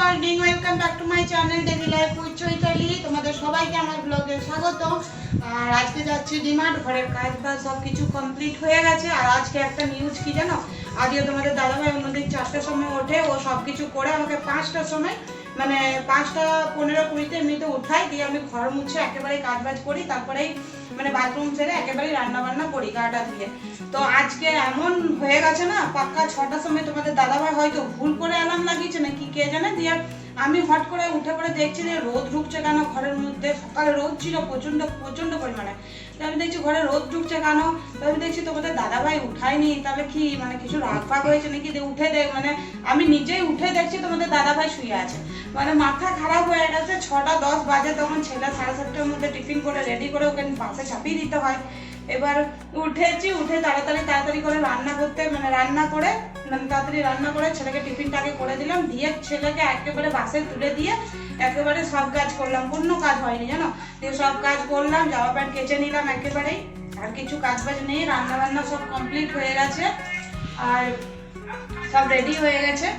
Morning, welcome back to my channel daily life with Chaitali. তোমাদের সবাইকে আমার ব্লগে স্বাগত। আর আজকে যাচ্ছি ডিমার্ট, ঘরের কাজ বাজ সব কিছু কমপ্লিট হয়ে গেছে। আর আজকে একটা নিউজ কি জানো, আজকে তোমাদের দাদাভাই অন্যদিন 4টার সময় ওঠে, ও সব কিছু করে আমাকে 5টার সময় মানে 5টা 15-20 এমনিতে উঠাই, দিয়ে আমি ঘর মুছে একেবারে কাজ বাজ করি, তারপরেই মানে বাথরুম ছেড়ে একেবারেই রান্না বান্না করি গাটা দিয়ে। তো আজকে এমন হয়ে গেছে না, পাক্কা 6টার সময় তোমাদের দাদাভাই হয়তো ভুল করে অ্যালার্ম লাগিয়েছে না কি কে জানে, দিয়ে আমি হট করে উঠে পড়ে দেখছি যে রোদ ঢুকছে কেন ঘরের মধ্যে। সকালে রোদ ছিল প্রচন্ড প্রচন্ড পরিমাণে, তো আমি দেখছি ঘরে রোদ ঢুকছে কেন। তো আমি দেখছি তোমাদের দাদাভাই উঠায়নি, তাহলে কি মানে কিছু রাগ ফাগ হয়েছে নাকি, উঠে দেখ মানে আমি নিজেই উঠে দেখছি তোমাদের দাদাভাই শুয়ে আছে। মানে মাথা খারাপ হয়ে গেছে। 6টা 10 বাজে, তখন ছেলে 7:30টার মধ্যে টিফিন করে রেডি করে ওকে বাসে চাপিয়ে দিতে হয়। এবার উঠেছি, উঠে তাড়াতাড়ি করে রান্না করতে মানে তাড়াতাড়ি রান্না করে ছেলেকে টিফিনটাকে করে দিলাম, দিয়ে ছেলেকে একেবারে বাসে তুলে দিয়ে একেবারে সব কাজ করলাম। কোনো কাজ হয়নি জানো, দিয়ে সব কাজ করলাম, জামা প্যান্ট কেচে নিলাম একেবারেই। আর কিছু কাজ বাজ নেই, রান্না বান্না সব কমপ্লিট হয়ে গেছে আর সব রেডি হয়ে গেছে।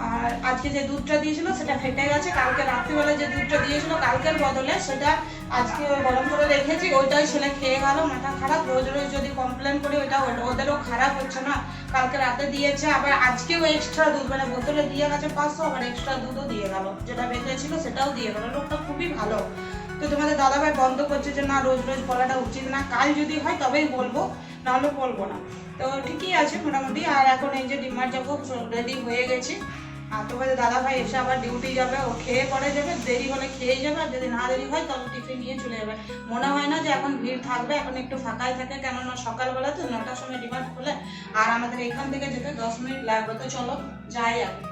আর আজকে যে দুধটা দিয়েছিল সেটা ফেটে গেছে, কালকে রাত্রিবেলা যে দুধটা দিয়েছিল কালকের বদলে সেটা আজকে গরম করে রেখেছি, ওইটাই ছেলে খেয়ে গেল। মাথা খারাপ, রোজ রোজ যদি কমপ্লেন করি ওইটা ওদেরও খারাপ হচ্ছে না। কালকে রাতে দিয়েছে, আবার আজকেও এক্সট্রা দুধ মানে বোতলে দিয়ে গেছে 500, আবার এক্সট্রা দুধও দিয়ে গেল, যেটা বেঁচেছিল সেটাও দিয়ে গেল। লোকটা খুবই ভালো। তো তোমাদের দাদাভাই বন্ধ করছে যে না রোজ রোজ বলাটা উচিত না, কাল যদি হয় তবেই বলবো, নাহলে বলবো না। তো ঠিকই আছে মোটামুটি। আর এখন এই যে ডিমার্ট যাবো, রেডি হয়ে গেছি। আর তোমাদের দাদাভাই এসে আবার ডিউটি যাবে, ও খেয়ে পরে যাবে, দেরি হলে খেয়েই যাবে, আর যদি না দেরি হয় তাহলে টিফিন নিয়ে চলে যাবে। মনে হয় না যে এখন ভিড় থাকবে, এখন একটু ফাঁকাই থাকে, কেননা সকালবেলা তো 9টার সময় ডিমার্ট খোলে, আর আমাদের এখান থেকে যেতে 10 মিনিট লাগবে। তো চলো যাই আগে।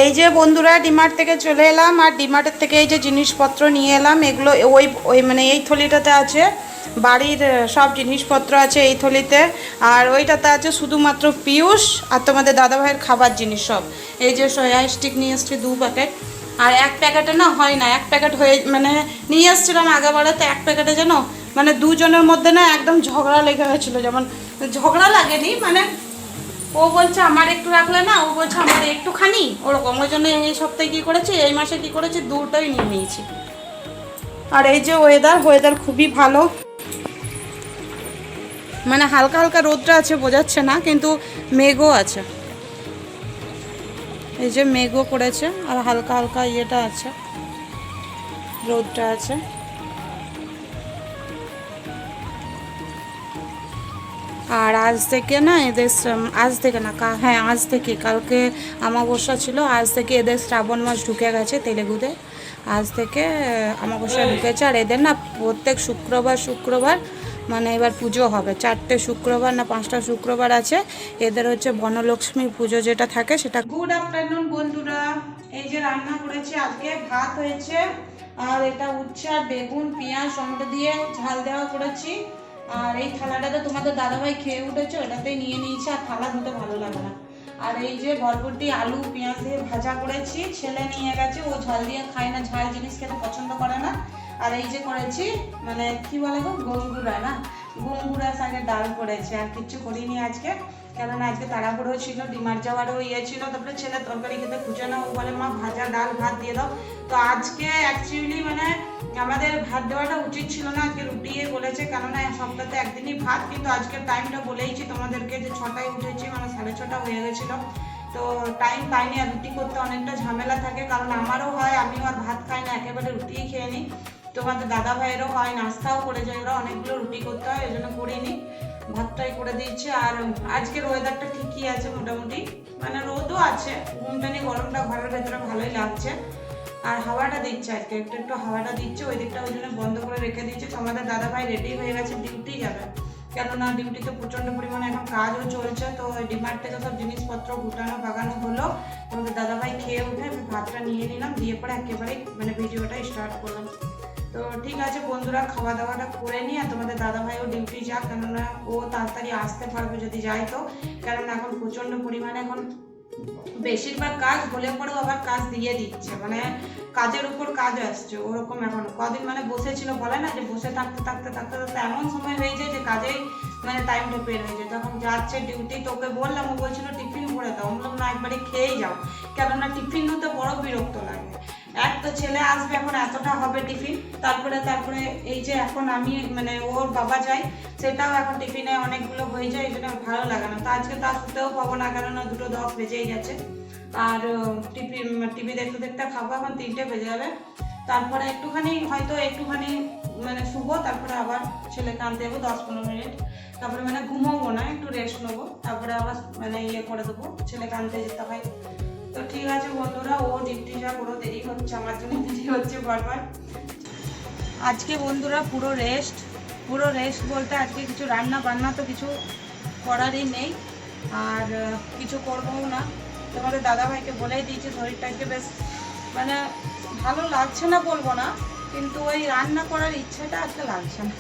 এই যে বন্ধুরা ডিমার্ট থেকে চলে এলাম, আর ডিমার্টের থেকে এই যে জিনিসপত্র নিয়ে এলাম। এগুলো ওই ওই মানে এই থলিটাতে আছে বাড়ির সব জিনিসপত্র আছে এই থলিতে, আর ওইটাতে আছে শুধুমাত্র পিউষ আর তোমাদের দাদাভাইয়ের খাবার জিনিস সব। এই যে সয়া স্টিক নিয়ে এসছি 2 প্যাকেট, আর 1 প্যাকেটে না হয় না, 1 প্যাকেট হয়ে মানে নিয়ে এসছিলাম আগেবারে, 1 প্যাকেটে যেন মানে দুজনের মধ্যে না একদম ঝগড়া লেগে হয়েছিল। যেমন ঝগড়া লাগেনি, মানে ও বলছে আমার একটু রাখলে না, ও বলছে আমার একটুখানি, ওরকম। ওই জন্য এই সপ্তাহে কী করেছি, এই মাসে কী করেছি, দুটোই নিয়ে নিয়েছি। আর এই যে ওয়েদার খুবই ভালো, মানে হালকা হালকা রোদটা আছে বোঝাচ্ছে না, কিন্তু মেঘও আছে। এই যে মেঘও করেছে আর হালকা হালকা ইয়েটা আছে, রোদটা আছে। আর আজ থেকে না এদের আজ থেকে না হ্যাঁ আজ থেকে, কালকে অমাবস্যা ছিল, আজ থেকে এদের শ্রাবণ মাস ঢুকে গেছে তেলেগুতে। আজ থেকে অমাবস্যা ঢুকেছে, আর এদের না প্রত্যেক শুক্রবার মানে এবার পুজো হবে। 4টে শুক্রবার না 5টা শুক্রবার আছে এদের, হচ্ছে বনলক্ষ্মী পুজো যেটা থাকে সেটা। গুড আফটারনুন বন্ধুরা, এই যে রান্না করেছি আজকে, ভাত হয়েছে আর এটা উচ্ছে আর বেগুন পেঁয়াজ টমেটো দিয়ে ঝাল দেওয়া করেছি। আর এই থালাটাতে তোমাদের দাদাভাই খেয়ে উঠেছে, ওটাতেই নিয়ে নিয়েছে, আর থালা ধুতে ভালো লাগে না। আর এই যে বরবটি আলু পেঁয়াজ দিয়ে ভাজা করেছি, ছেলে নিয়ে গেছে, ও ঝাল দিয়ে খায় না, ঝাল জিনিস খেতে পছন্দ করে না। আর এই যে করেছি মানে কি বলে গো, গঙ্গুরা না, গঙ্গুরা শাকের ডাল করেছি। আর কিচ্ছু করিনি আজকে, কেননা আজকে তাড়াহুড়ো ছিল, ডিমার্ট যাওয়ারও ছিল। তারপরে ছেলে তরকারি খেতে খুঁজে না, ও বলে মা ভাজা ডাল ভাত দিয়ে দাও। তো আজকে অ্যাকচুয়ালি মানে আমাদের ভাত দেওয়াটা উচিত ছিল না, আজকে রুটিয়ে বলেছে, কেননা সপ্তাহে একদিনই ভাত। কিন্তু আজকের টাইমটা বলেইছি তোমাদেরকে যে 6টায় উঠেছি, মানে 6:30 হয়ে গেছিলো। তো টাইম পাইনি, আর রুটি করতে অনেকটা ঝামেলা থাকে, কারণ আমারও হয়, আমিও আর ভাত খাই না, একেবারে রুটিই খেয়ে নিই। তোমাদের দাদা ভাইয়েরও হয়, নাস্তাও করে যায়, ওরা অনেকগুলো রুটি করতে হয়, ওই জন্য করিনি, ভাতটাই করে দিয়েছে। আর আজকের ওয়েদারটা ঠিকই আছে মোটামুটি, মানে রোদও আছে, ঘুমটানি গরমটা ঘরের ভেতরে ভালোই লাগছে। আর হাওয়াটা দিচ্ছে, আজকে একটু একটু হাওয়াটা দিচ্ছে, ওই দিকটা ওই জন্য বন্ধ করে রেখে দিয়েছে। তোমাদের দাদা ভাই রেডি হয়ে গেছে, ডিউটি যাবে, কেননা ডিউটিতে প্রচণ্ড পরিমাণে এখন কাজও চলছে। তো ডিমার্ট থেকে সব জিনিসপত্র গুটানো বাগানো হলো, তোমাদের দাদা ভাই খেয়ে উঠে আমি ভাতটা নিয়ে নিলাম, দিয়ে পরে একেবারেই মানে ভিডিওটা স্টার্ট করলাম। তো ঠিক আছে বন্ধুরা, খাওয়া দাওয়াটা করে নিই, আর তোমাদের দাদা ভাইও ডিউটি যাক, কেননা ও তাড়াতাড়ি আসতে পারবে যদি যায় তো, কেননা এখন প্রচণ্ড পরিমাণে এখন বেশিরভাগ কাজ হলে পরেও আবার কাজ দিয়ে দিচ্ছে, মানে কাজের উপর কাজ আসছে ওরকম। এখন কদিন মানে বসেছিল, বলে না যে বসে থাকতে থাকতে থাকতে থাকতে এমন সময় হয়ে যায় যে কাজেই মানে টাইমটা বের হয়ে যায়। তখন যাচ্ছে ডিউটি, তোকে বললাম, ও বলছিল টিফিন করে দাও, বললাম না একবারে খেয়েই যাও, কেননা টিফিন হতে বড় বিরক্ত লাগে। এক তো ছেলে আসবে, এখন এতটা হবে টিফিন, তারপরে এই যে এখন আমি মানে ওর বাবা যায়, সেটাও এখন টিফিনে অনেকগুলো হয়ে যায়, এই জন্য ভালো লাগে না। তো আজকে তা শুতেও পাবো না, কেননা 2:10 বেজেই গেছে। আর টিভি দেখতে দেখতে খাবো, এখন 3টে বেজে যাবে। তারপরে একটুখানি মানে শুবো, তারপরে আবার ছেলেকে আনতে যাবো 10-15 মিনিট, তারপরে মানে ঘুমোবো না, একটু রেস্ট নেবো, তারপরে আবার মানে করে দেবো, ছেলেকে আনতে যেতে হয়। তো ঠিক আছে বন্ধুরা, ও ডিউটি যা পুরো দেরি হচ্ছে, আমার জন্য দেরি হচ্ছে বারবার। আজকে বন্ধুরা পুরো রেস্ট বলতে আজকে কিছু রান্না বান্না তো কিছু করারই নেই, আর কিছু করবোও না। তোমাদের দাদাভাইকে বলেই দিয়েছি, শরীরটাকে বেশ মানে ভালো লাগছে না বলবো না, কিন্তু ওই রান্না করার ইচ্ছাটা আজকে লাগছে না।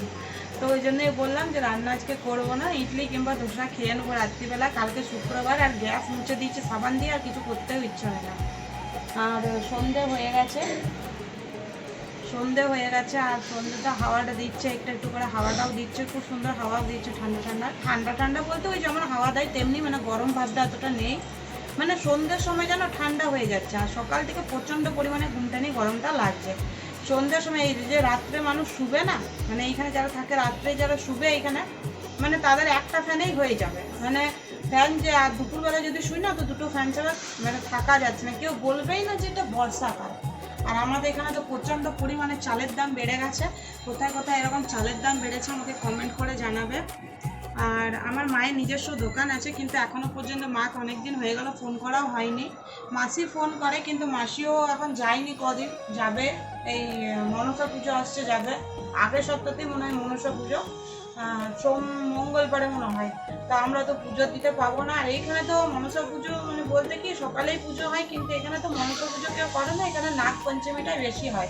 তো ওই জন্যই বললাম যে রান্না আজকে করবো না, ইডলি কিংবা ধোসা খেয়ে নেবো রাত্রিবেলা, কালকে শুক্রবার, আর গ্যাস মুছে দিয়েছে সাবান দিয়ে, আর কিছু করতেও ইচ্ছা হয় না। আর সন্ধে হয়ে গেছে, আর সন্ধ্যেটা হাওয়াটা দিচ্ছে, একটু করে হাওয়াটাও দিচ্ছে, খুব সুন্দর হাওয়াও দিচ্ছে, ঠান্ডা বলতে ওই যেমন হাওয়া দেয় তেমনি, মানে গরম ভাবটা এতটা নেই, মানে সন্ধ্যের সময় যেন ঠান্ডা হয়ে যাচ্ছে। আর সকাল থেকে প্রচণ্ড পরিমাণে ঘুমটানি গরমটা লাগছে। সন্ধ্যের সময় এই যে রাত্রে মানুষ শুবে না, মানে এইখানে যারা থাকে রাত্রে যারা শুবে এইখানে, মানে তাদের একটা ফ্যানেই হয়ে যাবে, মানে ফ্যান যে, আর দুপুরবেলা যদি শুই না তো 2টো ফ্যান ছাড়া মানে থাকা যাচ্ছে না, কেউ বলবেই না যে এটা বর্ষাকাল। আর আমাদের এখানে তো প্রচণ্ড পরিমাণে চালের দাম বেড়ে গেছে, কোথায় কোথায় এরকম চালের দাম বেড়েছে আমাকে কমেন্ট করে জানাবে। আর আমার মায়ের নিজস্ব দোকান আছে, কিন্তু এখনও পর্যন্ত মাকে অনেকদিন হয়ে গেল ফোন করাও হয়নি। মাসি ফোন করে, কিন্তু মাসিও এখন যায়নি, কদিন যাবে, এই মনসা পুজো আসছে যাবে, আগের সপ্তাহতেই মনে হয় মনসা পুজো, মঙ্গলবারে মনে হয়। তো আমরা তো পুজো দিতে পাবো না। আর এইখানে তো মনসা পুজো মানে বলতে কি সকালেই পুজো হয়, কিন্তু এখানে তো মনসা পুজো কেউ করে না, এখানে নাগ পঞ্চমীটাই বেশি হয়,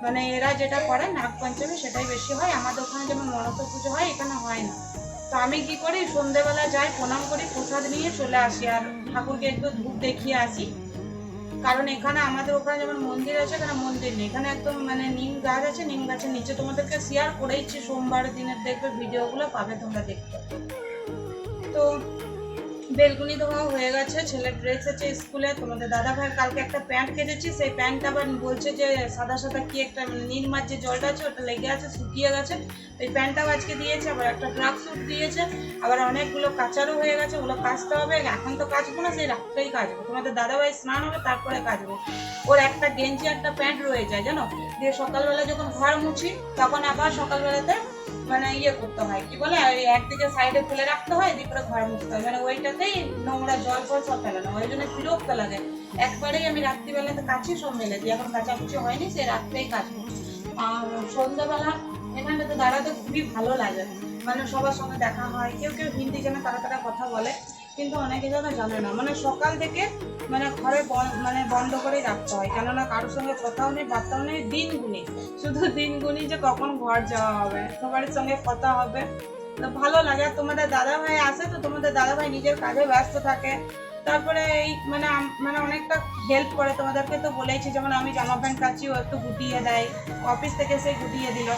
মানে এরা যেটা করে নাগ পঞ্চমী সেটাই বেশি হয়। আমাদের ওখানে যেমন মনসা পুজো হয়, এখানে হয় না। তো আমি কি করি, সন্ধেবেলা যাই, প্রণাম করি, প্রসাদ নিয়ে চলে আসি, আর ঠাকুরকে একটু ধূপ দেখিয়ে আসি, কারণ এখানে আমাদের ওখানে যেমন মন্দির আছে, এখানে মন্দির নেই, এখানে একদম মানে নিম গাছ আছে, নিম গাছের নিচে তোমাদেরকে শেয়ার করেইছি, সোমবার দিনের দেখবে ভিডিওগুলো পাবে তোমরা দেখতে। তো বেলকুনি ধোয়া হয়ে গেছে, ছেলের ড্রেস আছে স্কুলে। তোমাদের দাদা ভাইয়ের কালকে একটা প্যান্ট কেটেছি, সেই প্যান্টটা আবার বলছে যে সাদা সাদা কি একটা মানে নির্মার যে জলটা আছে ওটা লেগে আছে, শুকিয়ে গেছে, এই প্যান্টটাও আজকে দিয়েছে। আবার একটা ট্রাক স্যুট দিয়েছে, আবার অনেকগুলো কাচারও হয়ে গেছে, ওগুলো কাচতে হবে। এখন তো কাচবো না, সেই রাত্রেই কাচবো, তোমাদের দাদা ভাই স্নান হবে তারপরে কাচবো। ওর একটা গেঞ্জি একটা প্যান্ট রয়ে যায় জানো, দিয়ে সকালবেলা যখন ঘর মুছি তখন আবার সকালবেলাতে মানে করতে হয়, কি বলে ওই একদিকে সাইডে খুলে রাখতে হয়, এদিকে করে ঘর মুছতে হয়, মানে ওইটাতেই নোংরা জল ফল সব ফেলানো, ওই জন্য বিরক্ত লাগে। একবারেই আমি রাত্রিবেলাতে কাছি সব মেলে দিই, এখন কাচাকুচি হয়নি, সে রাত্রেই কাচবো। আর সন্ধ্যাবেলা এখানটাতে দাঁড়াতে খুবই ভালো লাগে, মানে সবার সঙ্গে দেখা হয়, কেউ কেউ হিন্দি জানে, তারা কথা বলে, কিন্তু অনেকে জানে না, মানে সকাল থেকে মানে ঘরে মানে বন্ধ করেই রাখতে হয়, কেননা কারোর সঙ্গে কথাও নেই, বার্তাও নেই, শুধু দিন গুনি যে কখন ঘর যাওয়া হবে, সবার সঙ্গে কথা হবে, তো ভালো লাগে। আর তোমাদের দাদা ভাই আসে, তো তোমাদের দাদা ভাই নিজের কাজে ব্যস্ত থাকে, তারপরে এই মানে অনেকটা হেল্প করে, তোমাদেরকে তো বলেইছি, যেমন আমি জামা প্যান্ট কাচ্ছি ও একটু গুটিয়ে দেয়, অফিস থেকে সে গুটিয়ে দিল,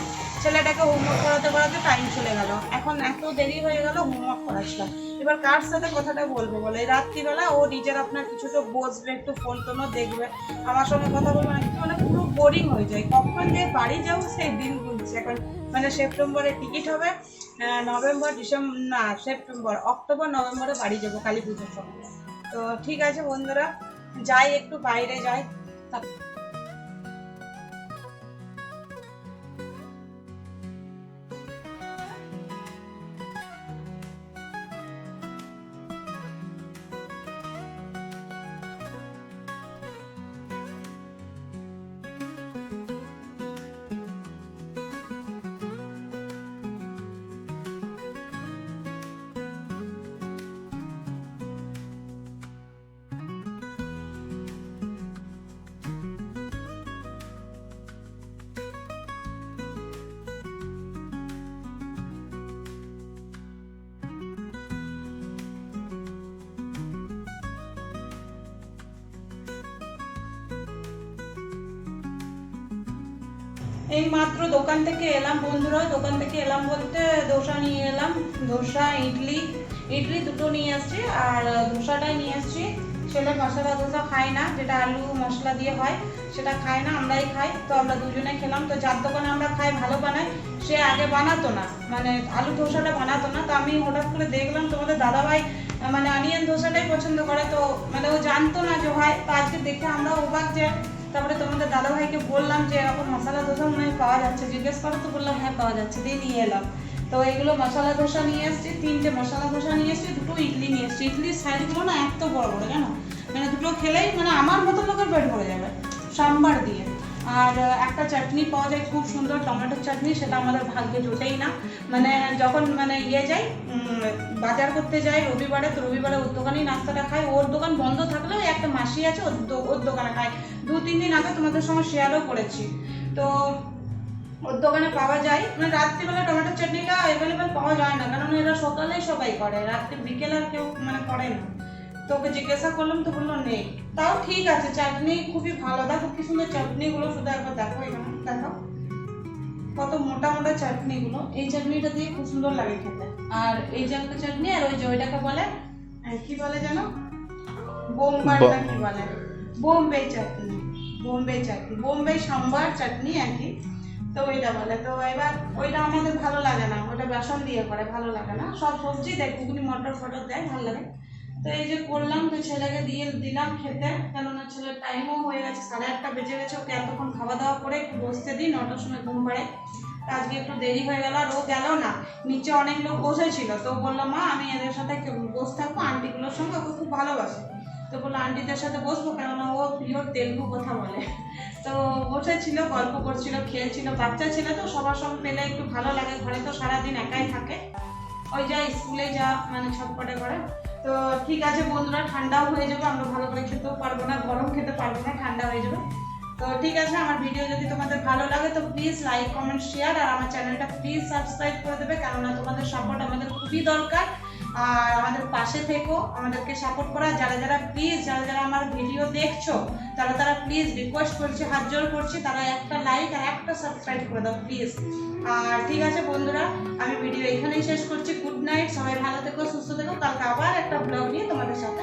ছেলেটাকে হোমওয়ার্ক করাতে করাতে টাইম চলে গেল, এখন এত দেরি হয়ে গেল হোমওয়ার্ক করাচ্ছিলাম। এবার কার সাথে কথাটা বলবো বলে, রাত্রিবেলা ও নিজের আপনার কিছুটা বসবে, একটু ফোন টোনও দেখবে, আমার সঙ্গে কথা বলবে না, মানে পুরো বোরিং হয়ে যায়। কখন যে বাড়ি যাবো সেই দিন গুনছে এখন, মানে সেপ্টেম্বরে টিকিট হবে, নভেম্বর ডিসেম্বর না সেপ্টেম্বর অক্টোবর নভেম্বরে বাড়ি যাবো কালী পুজোর সময়। তো ঠিক আছে বন্ধুরা, যাই একটু বাইরে যাই। এই মাত্র দোকান থেকে এলাম বন্ধুরা, দোকান থেকে এলাম বলতে ধোসা নিয়ে এলাম, ধোসা ইডলি দুটো নিয়ে আসছি, আর ধোসাটাই নিয়ে আসছি। ছেলে মশলা ধোসা খায় না, যেটা আলু মশলা দিয়ে হয় সেটা খায় না, আমরাই খাই, তো আমরা দুজনে খেলাম। তো যার দোকানে আমরা খাই ভালো বানাই, সে আগে বানাতো না, মানে আলু ধোসাটা বানাতো না, তো আমি হঠাৎ করে দেখলাম তোমাদের দাদাভাই মানে অনিয়ন ধোসাটাই পছন্দ করে, তো মানে ও জানতো না যে হয়, তো আজকে দেখে আমরা অবাক যে। তারপরে তোমাদের দাদাভাইকে বললাম যে এরকম মশলা ধোসা মনে হয় পাওয়া যাচ্ছে, জিজ্ঞেস করো, তো বললাম হ্যাঁ পাওয়া যাচ্ছে, দিয়ে নিয়ে এলাম। তো এগুলো মশলা ধোসা নিয়ে এসছি, 3টে মশলা ধোসা নিয়ে এসছি, 2টো ইডলি নিয়ে এসছি। ইডলির সাইজগুলো না এত বড় বড় জানো, মানে দুটো খেলেই মানে আমার মতো লোকের পেট ভরে যাবে, সাম্বার দিয়ে। আর একটা চাটনি পাওয়া যায় খুব সুন্দর, টমেটোর চাটনি, সেটা আমাদের ভাগ্যে জোটেই না, মানে যখন মানে যাই বাজার করতে যাই রবিবারে, তো রবিবারে ওর দোকানেই নাস্তাটা খাই, ওর দোকান বন্ধ থাকলেও একটা মাসি আছে ওর দোকানে খাই, 2-3 দিন আগে তোমাদের সঙ্গে শেয়ারও করেছি। তো ওর দোকানে পাওয়া যায়, মানে রাত্রিবেলা টমেটোর চাটনিটা অ্যাভেলেবেল পাওয়া যায় না, কারণ এরা সকালেই সবাই করে, রাত্রি বিকেল আর কেউ মানে করে না। তো ওকে জিজ্ঞাসা করলাম, তো বললো নেই, তাও ঠিক আছে, চাটনি খুবই ভালো, দেখো কি সুন্দর চাটনিগুলো, শুধু একবার দেখো, এখানে দেখো কত মোটা মোটা চাটনিগুলো, এই চাটনিটা দিয়ে খুব সুন্দর লাগে খেতে। আর এই যে একটা চাটনি, আর ওই যে ওইটাকে বলে কি বলে জানো, বোম্বাই না কি বলে, বোম্বে চাটনি, বোম্বে সাম্বার চাটনি আর কি, তো ওইটা বলে। তো এবার ওইটা আমাদের ভালো লাগে না, ওইটা বেসন দিয়ে করে, ভালো লাগে না, সব সবজি দেয়, ঘুগনি মটর ফটর দেয়, ভালো লাগে। তো এই যে করলাম, তো ছেলেকে দিয়ে দিলাম খেতে, কেননা ছেলের টাইমও হয়ে গেছে, 8:30 বেজে গেছে, ওকে এতক্ষণ খাওয়া দাওয়া করে একটু বসতে দিই, 9টার সময় ঘুম পাড়ে, আজকে একটু দেরি হয়ে গেল, আর ও গেল না, নিচে অনেক লোক বসেছিল, তো বললো মা আমি এদের সাথে বসে থাকবো, আন্টিগুলোর সঙ্গে, ওকে খুব ভালোবাসে, তো বললো আন্টিদের সাথে বসবো, কেননা ও পিওর তেলুগু কথা বলে। তো বসেছিল, গল্প করছিল, খেলছিল, বাচ্চা ছেলে তো সবার সঙ্গে পেলে একটু ভালো লাগে, ঘরে তো সারাদিন একাই থাকে, ওই যা স্কুলে যা মানে ছটপটে করে। তো ঠিক আছে বন্ধুরা, ঠান্ডাও হয়ে যাবে, আমরা ভালো করে খেতেও পারবো না, গরম খেতে পারবো না, ঠান্ডা হয়ে যাবে। তো ঠিক আছে, আমার ভিডিও যদি তোমাদের ভালো লাগে তো প্লিজ লাইক কমেন্ট শেয়ার, আর আমার চ্যানেলটা প্লিজ সাবস্ক্রাইব করে দেবে, কেননা তোমাদের সাপোর্ট আমাদের খুবই দরকার, আর আমাদের পাশে থেকো, আমাদেরকে সাপোর্ট করা। যারা যারা আমার ভিডিও দেখছো, তারা প্লিজ রিকোয়েস্ট করছি, হাত জোর করছি, তারা একটা লাইক আর একটা সাবস্ক্রাইব করে দাও প্লিজ। আর ঠিক আছে বন্ধুরা, আমি ভিডিও এখানেই শেষ করছি, গুড নাইট, সবাই ভালো থেকো, সুস্থ থেকো, কালকে আবার একটা ব্লগ নিয়ে তোমাদের সাথে